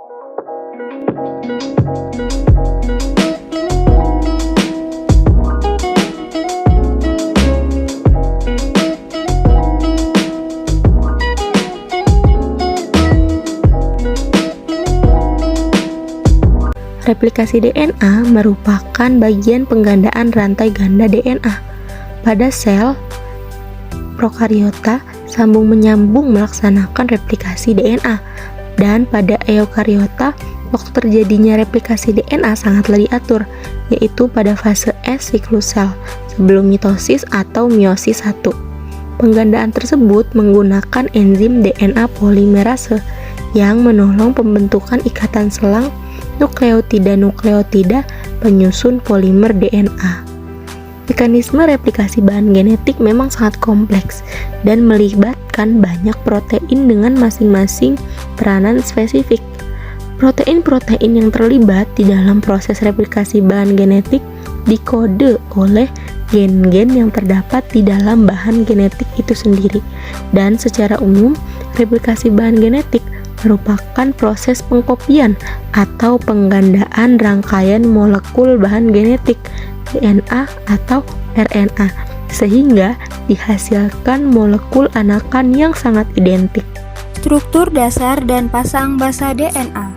Replikasi DNA merupakan bagian penggandaan rantai ganda DNA. Pada sel prokariota, sambung menyambung melaksanakan replikasi DNA, dan pada eukariota, waktu terjadinya replikasi DNA sangatlah diatur, yaitu pada fase S siklus sel, sebelum mitosis atau meiosis 1. Penggandaan tersebut menggunakan enzim DNA polimerase yang menolong pembentukan ikatan selang nukleotida penyusun polimer DNA. Mekanisme replikasi bahan genetik memang sangat kompleks dan melibatkan banyak protein dengan masing-masing peranan spesifik. Protein-protein yang terlibat di dalam proses replikasi bahan genetik dikode oleh gen-gen yang terdapat di dalam bahan genetik itu sendiri. Dan secara umum, replikasi bahan genetik merupakan proses pengkopian atau penggandaan rangkaian molekul bahan genetik DNA atau RNA sehingga dihasilkan molekul anakan yang sangat identik. Struktur dasar dan pasang basa DNA.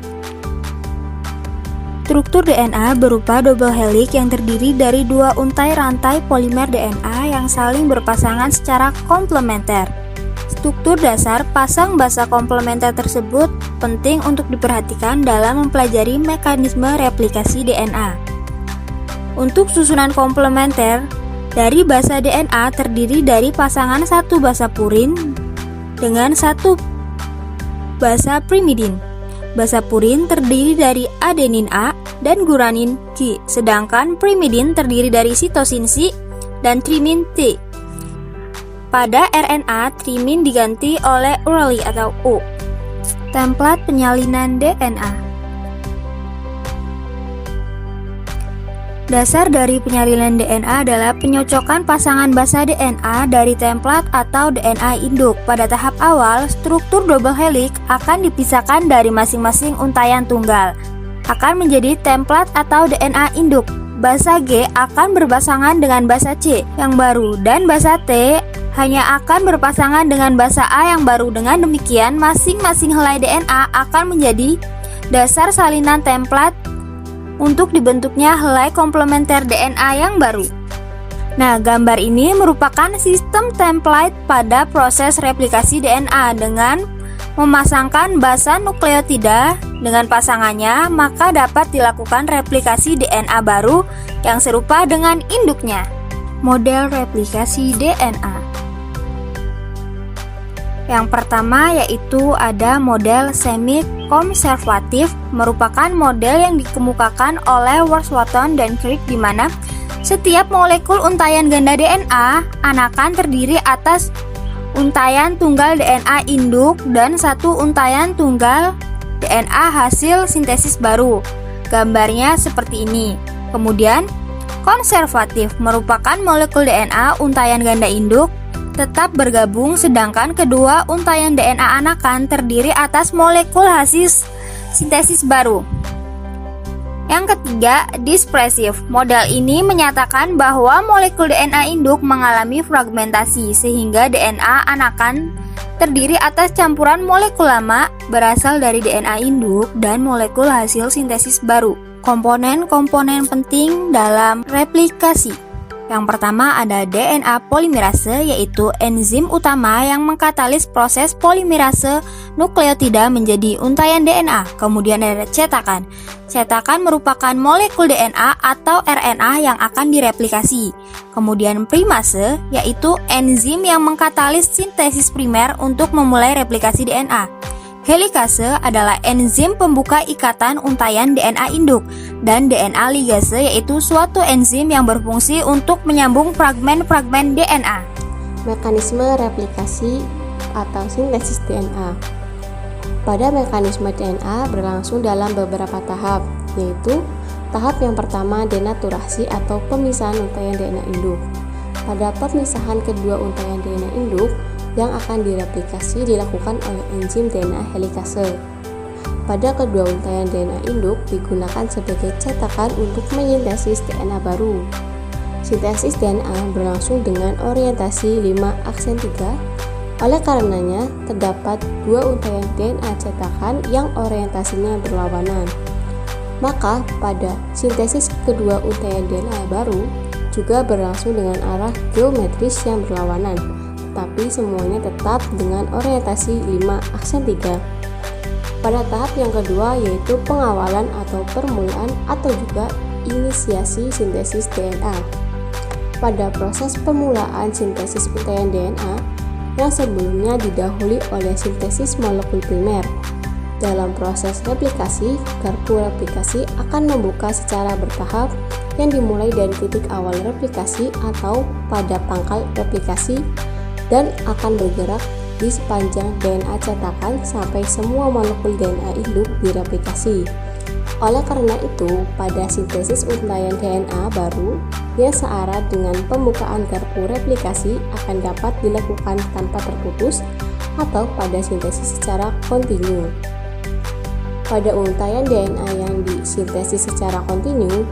Struktur DNA berupa double helix yang terdiri dari dua untai rantai polimer DNA yang saling berpasangan secara komplementer. Struktur dasar pasang basa komplementer tersebut penting untuk diperhatikan dalam mempelajari mekanisme replikasi DNA. Untuk susunan komplementer, dari basa DNA terdiri dari pasangan satu basa purin dengan satu basa primidin. Basa purin terdiri dari adenin A dan guanin G, sedangkan primidin terdiri dari sitosin C dan trimin T. Pada RNA, trimin diganti oleh urali atau U. Template penyalinan DNA. Dasar dari penyalinan DNA adalah penyocokan pasangan basa DNA dari template atau DNA induk. Pada tahap awal, struktur double helix akan dipisahkan dari masing-masing untaian tunggal, akan menjadi template atau DNA induk. Basa G akan berpasangan dengan basa C yang baru, dan basa T hanya akan berpasangan dengan basa A yang baru. Dengan demikian, masing-masing helai DNA akan menjadi dasar salinan template untuk dibentuknya helai komplementer DNA yang baru. Nah, gambar ini merupakan sistem template pada proses replikasi DNA. Dengan memasangkan basa nukleotida dengan pasangannya, maka dapat dilakukan replikasi DNA baru yang serupa dengan induknya. Model replikasi DNA. Yang pertama yaitu ada model semi-konservatif, merupakan model yang dikemukakan oleh Wordsworth dan Crick, di mana setiap molekul untaian ganda DNA anakan terdiri atas untaian tunggal DNA induk dan satu untaian tunggal DNA hasil sintesis baru. Gambarnya seperti ini. Kemudian konservatif merupakan molekul DNA untaian ganda induk tetap bergabung, sedangkan kedua untaian DNA anakan terdiri atas molekul hasil sintesis baru. Yang ketiga, dispresif. Model ini menyatakan bahwa molekul DNA induk mengalami fragmentasi, sehingga DNA anakan terdiri atas campuran molekul lama berasal dari DNA induk dan molekul hasil sintesis baru. Komponen-komponen penting dalam replikasi. Yang pertama ada DNA polimerase, yaitu enzim utama yang mengkatalis proses polimerase nukleotida menjadi untaian DNA. Kemudian ada cetakan. Cetakan merupakan molekul DNA atau RNA yang akan direplikasi. Kemudian primase, yaitu enzim yang mengkatalis sintesis primer untuk memulai replikasi DNA. Helikase adalah enzim pembuka ikatan untaian DNA induk, dan DNA ligase yaitu suatu enzim yang berfungsi untuk menyambung fragmen-fragmen DNA. Mekanisme replikasi atau sintesis DNA. Pada mekanisme DNA berlangsung dalam beberapa tahap, yaitu tahap yang pertama denaturasi atau pemisahan untaian DNA induk. Pada pemisahan kedua untaian DNA induk, yang akan direplikasi dilakukan oleh enzim DNA helikase. pada kedua untaian DNA induk digunakan sebagai cetakan untuk menyintesis DNA baru. Sintesis DNA berlangsung dengan orientasi 5 aksen 3. Oleh karenanya, terdapat dua untaian DNA cetakan yang orientasinya berlawanan. Maka, pada sintesis kedua untaian DNA baru juga berlangsung dengan arah geometris yang berlawanan, tapi semuanya tetap dengan orientasi 5 aksen 3. Pada tahap yang kedua yaitu pengawalan atau permulaan atau juga inisiasi sintesis DNA. Pada proses permulaan sintesis untaian DNA yang sebelumnya didahului oleh sintesis molekul primer. Dalam proses replikasi, garpu replikasi akan membuka secara bertahap yang dimulai dari titik awal replikasi atau pada pangkal replikasi dan akan bergerak di sepanjang DNA cetakan sampai semua molekul DNA induk direplikasi. Oleh karena itu, pada sintesis untaian DNA baru yang searah dengan pembukaan garpu replikasi akan dapat dilakukan tanpa terputus atau pada sintesis secara kontinu. Pada untaian DNA yang disintesis secara kontinu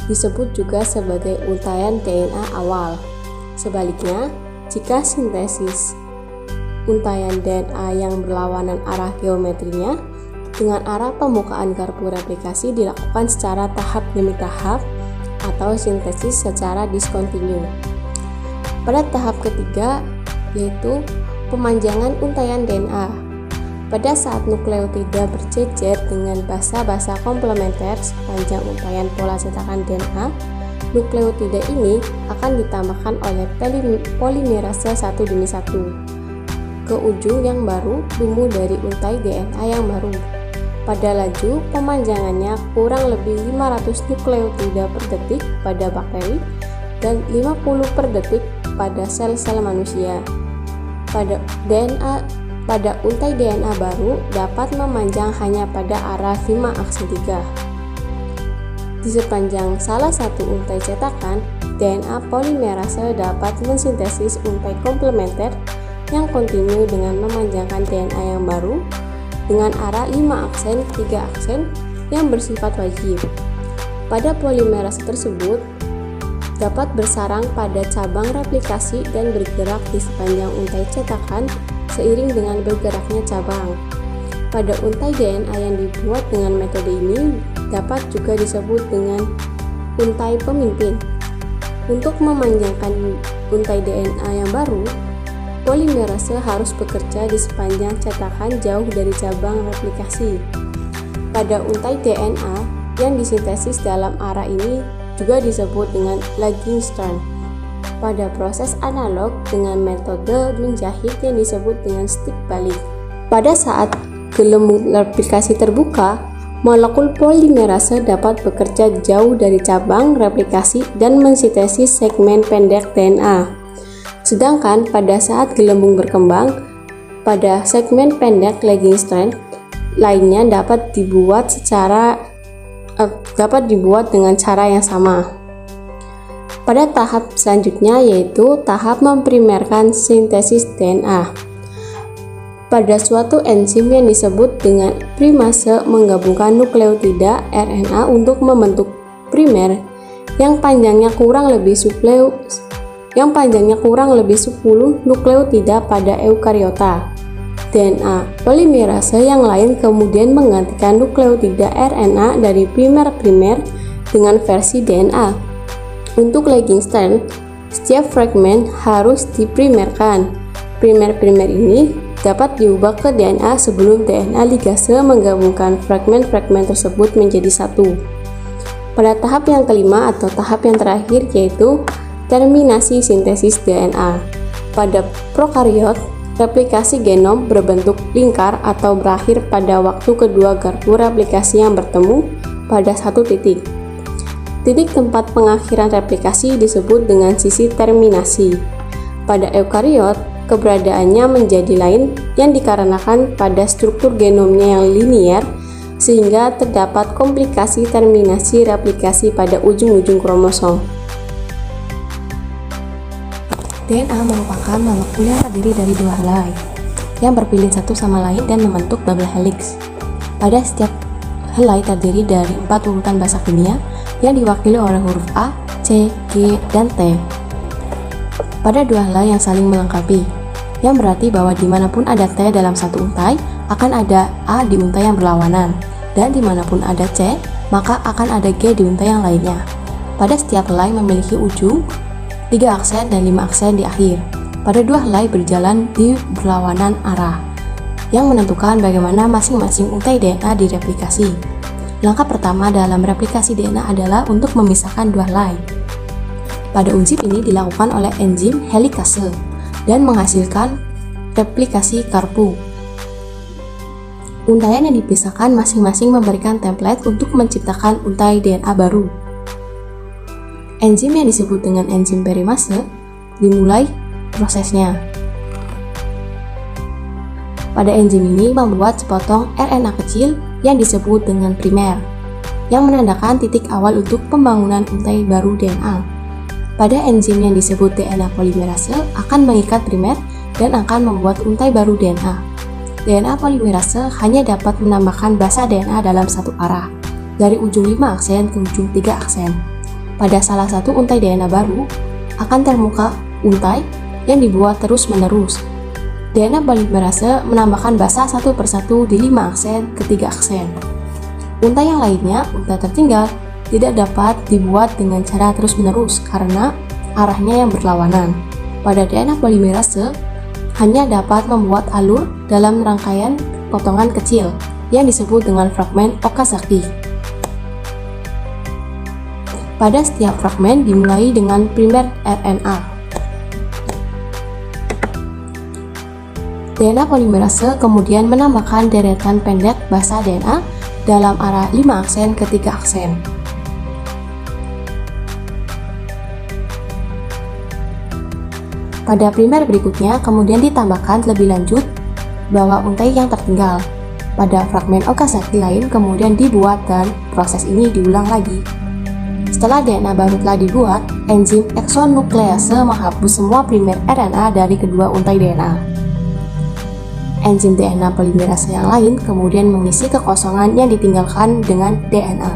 disebut juga sebagai untaian DNA awal. Sebaliknya, jika sintesis untaian DNA yang berlawanan arah geometrinya dengan arah pembukaan garpu replikasi dilakukan secara tahap demi tahap atau sintesis secara diskontinu. Pada tahap ketiga yaitu pemanjangan untaian DNA. Pada saat nukleotida berjejer dengan basa-basa komplementer sepanjang untaian pola cetakan DNA, nukleotida ini akan ditambahkan oleh polimerase satu demi satu ke ujung yang baru tumbuh dari untai DNA yang baru. Pada laju pemanjangannya kurang lebih 500 nukleotida per detik pada bakteri dan 50 per detik pada sel-sel manusia. Pada untai DNA baru dapat memanjang hanya pada arah 5 aksen 3. Di sepanjang salah satu untai cetakan, DNA polimerase dapat mensintesis untai komplementer yang kontinu dengan memanjangkan DNA yang baru dengan arah 5 aksen 3 aksen yang bersifat wajib. Pada polimerase tersebut dapat bersarang pada cabang replikasi dan bergerak di sepanjang untai cetakan seiring dengan bergeraknya cabang. Pada untai DNA yang dibuat dengan metode ini dapat juga disebut dengan untai pemimpin. Untuk memanjangkan untai DNA yang baru, polimerase harus bekerja di sepanjang cetakan jauh dari cabang replikasi. Pada untai DNA yang disintesis dalam arah ini juga disebut dengan lagging strand. Pada proses analog dengan metode menjahit yang disebut dengan stik balik. Pada saat gelembung replikasi terbuka, molekul polimerase dapat bekerja jauh dari cabang replikasi dan mensintesis segmen pendek DNA. Sedangkan pada saat gelembung berkembang, pada segmen pendek lagging strand lainnya dapat dibuat dengan cara yang sama. Pada tahap selanjutnya yaitu tahap memprimerkan sintesis DNA. Pada suatu enzim yang disebut dengan primase menggabungkan nukleotida RNA untuk membentuk primer yang panjangnya kurang lebih 10 nukleotida pada eukariota. DNA polimerase yang lain kemudian menggantikan nukleotida RNA dari primer-primer dengan versi DNA. Untuk lagging strand, setiap fragmen harus diprimerkan. Primer-primer ini dapat diubah ke DNA sebelum DNA ligase menggabungkan fragmen-fragmen tersebut menjadi satu. Pada tahap yang kelima atau tahap yang terakhir yaitu terminasi sintesis DNA. Pada prokariot, replikasi genom berbentuk lingkar atau berakhir pada waktu kedua garpu replikasi yang bertemu pada satu titik. Titik tempat pengakhiran replikasi disebut dengan sisi terminasi. Pada eukariot, keberadaannya menjadi lain yang dikarenakan pada struktur genomnya yang linier sehingga terdapat komplikasi terminasi replikasi pada ujung-ujung kromosom. DNA merupakan molekul yang terdiri dari dua helai yang berpilin satu sama lain dan membentuk double helix. Pada setiap helai terdiri dari 4 urutan bahasa kimia yang diwakili oleh huruf A, C, G, dan T. Pada 2 helai yang saling melengkapi, yang berarti bahwa dimanapun ada T dalam satu untai, akan ada A di untai yang berlawanan, dan dimanapun ada C, maka akan ada G di untai yang lainnya. Pada setiap helai memiliki ujung, 3 aksen dan 5 aksen di akhir. Pada 2 helai berjalan di berlawanan arah, yang menentukan bagaimana masing-masing untai DNA direplikasi. Langkah pertama dalam replikasi DNA adalah untuk memisahkan 2 helai. Pada enzim ini dilakukan oleh enzim helikase dan menghasilkan replikasi karpu. Untaian yang dipisahkan masing-masing memberikan template untuk menciptakan untai DNA baru. Enzim yang disebut dengan enzim perimase dimulai prosesnya. Pada enzim ini membuat sepotong RNA kecil yang disebut dengan primer, yang menandakan titik awal untuk pembangunan untai baru DNA. Pada enzim yang disebut DNA polimerase akan mengikat primer dan akan membuat untai baru DNA. DNA polimerase hanya dapat menambahkan basa DNA dalam satu arah, dari ujung 5 aksen ke ujung 3 aksen. Pada salah satu untai DNA baru, akan terbuka untai yang dibuat terus-menerus. DNA polimerase menambahkan basa satu persatu di 5 aksen ke 3 aksen. Untai yang lainnya, untai tertinggal, tidak dapat dibuat dengan cara terus-menerus karena arahnya yang berlawanan. Pada DNA polimerase, hanya dapat membuat alur dalam rangkaian potongan kecil yang disebut dengan fragmen Okazaki. Pada setiap fragmen dimulai dengan primer RNA. DNA polimerase kemudian menambahkan deretan pendek basa DNA dalam arah 5 aksen ke 3 aksen. Pada primer berikutnya kemudian ditambahkan lebih lanjut bahwa untai yang tertinggal pada fragmen Okazaki lain kemudian dibuat dan proses ini diulang lagi. Setelah DNA baru telah dibuat, enzim eksonuklease menghapus semua primer RNA dari kedua untai DNA. Enzim DNA polimerase yang lain kemudian mengisi kekosongan yang ditinggalkan dengan DNA.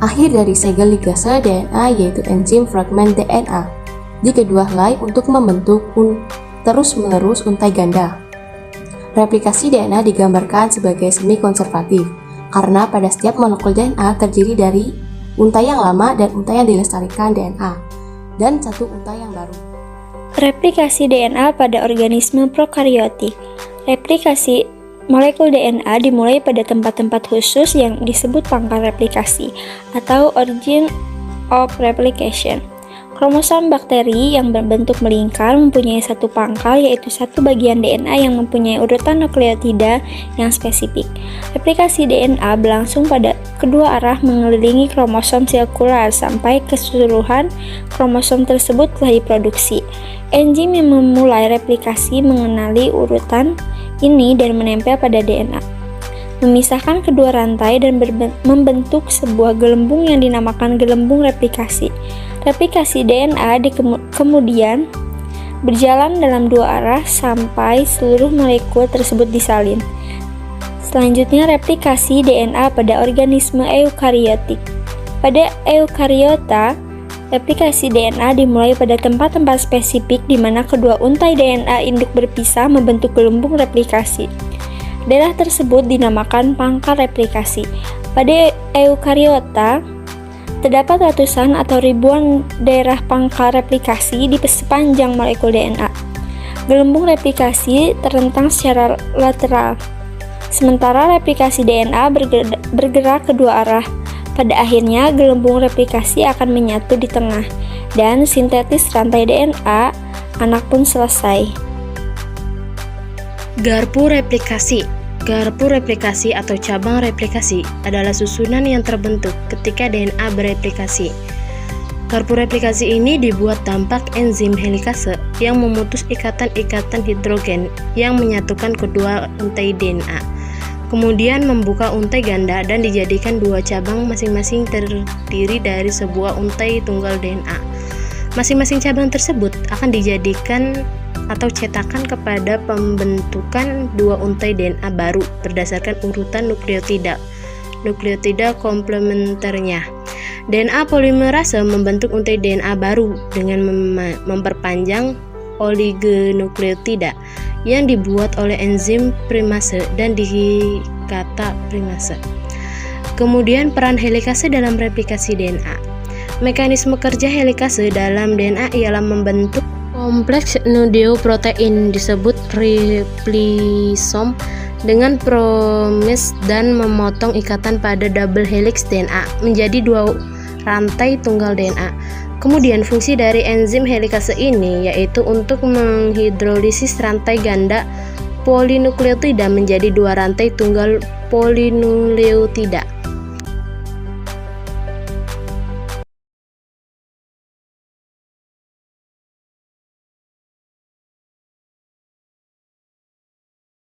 Akhir dari segel ligase DNA yaitu enzim fragmen DNA di kedua helai untuk membentuk terus-menerus untai ganda. Replikasi DNA digambarkan sebagai semi konservatif, karena pada setiap molekul DNA terdiri dari untai yang lama dan untai yang dilestarikan DNA, dan satu untai yang baru. Replikasi DNA pada organisme prokariotik. Replikasi molekul DNA dimulai pada tempat-tempat khusus yang disebut pangkal replikasi atau origin of replication. Kromosom bakteri yang berbentuk melingkar mempunyai satu pangkal, yaitu satu bagian DNA yang mempunyai urutan nukleotida yang spesifik. Replikasi DNA berlangsung pada kedua arah mengelilingi kromosom sirkular sampai keseluruhan kromosom tersebut telah diproduksi. Enzim yang memulai replikasi mengenali urutan ini dan menempel pada DNA, memisahkan kedua rantai dan membentuk sebuah gelembung yang dinamakan gelembung replikasi. Replikasi DNA kemudian berjalan dalam dua arah sampai seluruh molekul tersebut disalin. Selanjutnya, replikasi DNA pada organisme eukariotik. Pada eukariota, replikasi DNA dimulai pada tempat-tempat spesifik di mana kedua untai DNA induk berpisah membentuk gelembung replikasi. Daerah tersebut dinamakan pangkal replikasi. Pada eukariota, terdapat ratusan atau ribuan daerah pangkal replikasi di sepanjang molekul DNA. Gelembung replikasi terentang secara lateral, sementara replikasi DNA bergerak kedua arah. Pada akhirnya, gelembung replikasi akan menyatu di tengah, dan sintetis rantai DNA anak pun selesai. Garpu replikasi. Garpu replikasi atau cabang replikasi adalah susunan yang terbentuk ketika DNA bereplikasi. Garpu replikasi ini dibuat tampak enzim helikase yang memutus ikatan-ikatan hidrogen yang menyatukan kedua untai DNA. Kemudian membuka untai ganda dan dijadikan dua cabang masing-masing terdiri dari sebuah untai tunggal DNA. Masing-masing cabang tersebut akan dijadikan atau cetakan kepada pembentukan dua untai DNA baru berdasarkan urutan nukleotida komplementernya. DNA polimerase membentuk untai DNA baru dengan memperpanjang oligonukleotida yang dibuat oleh enzim primase dan dikata primase. Kemudian peran helikase dalam replikasi DNA. Mekanisme kerja helikase dalam DNA ialah membentuk kompleks nucleoprotein disebut replisom dengan promes dan memotong ikatan pada double helix DNA menjadi dua rantai tunggal DNA. Kemudian fungsi dari enzim helikase ini yaitu untuk menghidrolisis rantai ganda polinukleotida menjadi dua rantai tunggal polinukleotida.